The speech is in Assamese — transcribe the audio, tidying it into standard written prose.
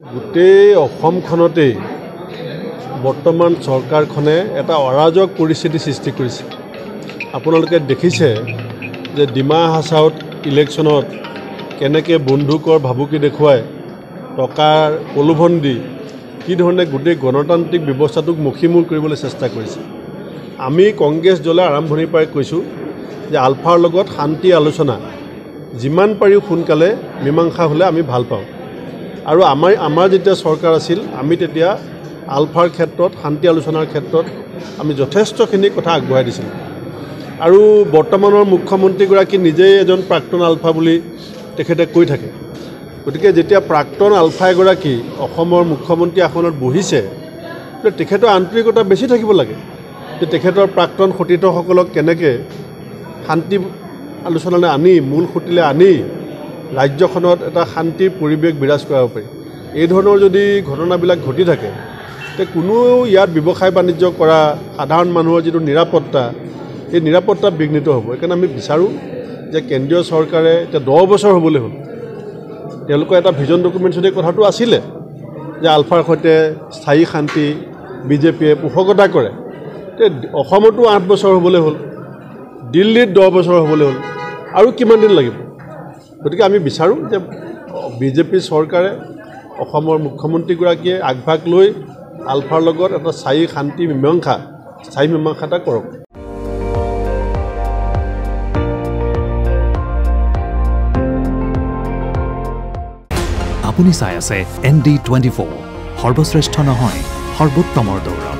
গোটেই অসমখনতেই বৰ্তমান চৰকাৰখনে এটা অৰাজক পৰিস্থিতি সৃষ্টি কৰিছে। আপোনালোকে দেখিছে যে ডিমা হাছাওত ইলেকশ্যনত কেনেকৈ বন্দুকৰ ভাবুকি দেখুৱাই টকাৰ প্ৰলোভন দি কি ধৰণে গোটেই গণতান্ত্ৰিক ব্যৱস্থাটোক মষিমূৰ কৰিবলৈ চেষ্টা কৰিছে। আমি কংগ্ৰেছ দলে আৰম্ভণিৰ পৰাই কৈছোঁ যে আলফাৰ লগত শান্তি আলোচনা যিমান পাৰি সোনকালে মীমাংসা হ'লে আমি ভাল পাওঁ। আৰু আমাৰ যেতিয়া চৰকাৰ আছিল আমি তেতিয়া আলফাৰ ক্ষেত্ৰত শান্তি আলোচনাৰ ক্ষেত্ৰত আমি যথেষ্টখিনি কথা আগবঢ়াই দিছিলোঁ। আৰু বৰ্তমানৰ মুখ্যমন্ত্ৰীগৰাকী নিজেই এজন প্ৰাক্তন আলফা বুলি তেখেতে কৈ থাকে। গতিকে যেতিয়া প্ৰাক্তন আলফা এগৰাকী অসমৰ মুখ্যমন্ত্ৰী আসনত বহিছে তেখেতৰ আন্তৰিকতা বেছি থাকিব লাগে যে তেখেতৰ প্ৰাক্তন সতীৰ্থসকলক কেনেকৈ শান্তি আলোচনালৈ আনি মূল সুঁতিলৈ আনি ৰাজ্যখনত এটা শান্তিৰ পৰিৱেশ বিৰাজ কৰাব পাৰি। এই ধৰণৰ যদি ঘটনাবিলাক ঘটি থাকে তে কোনো ইয়াত ব্যৱসায় বাণিজ্য কৰা সাধাৰণ মানুহৰ যিটো নিৰাপত্তা এই নিৰাপত্তা বিঘ্নিত হ'ব। সেইকাৰণে আমি বিচাৰোঁ যে কেন্দ্ৰীয় চৰকাৰে এতিয়া 10 বছৰ হ'বলৈ হ'ল তেওঁলোকৰ এটা ভিজন ডকুমেণ্টছত এই কথাটো আছিলে যে আলফাৰ সৈতে স্থায়ী শান্তি বিজেপিয়ে পোষকতা কৰে। অসমতো 8 বছৰ হ'বলৈ হ'ল, দিল্লীত 10 বছৰ হ'বলৈ হ'ল, আৰু কিমান দিন লাগিব? গতিকে আমি বিচাৰোঁ যে বিজেপি চৰকাৰে অসমৰ মুখ্যমন্ত্ৰীগৰাকীয়ে আগভাগ লৈ আলফাৰ লগত এটা স্থায়ী মীমাংসা এটা কৰক। আপুনি চাই আছে ND24 সৰ্বশ্ৰেষ্ঠ নহয় সৰ্বোত্তমৰ দৌৰ।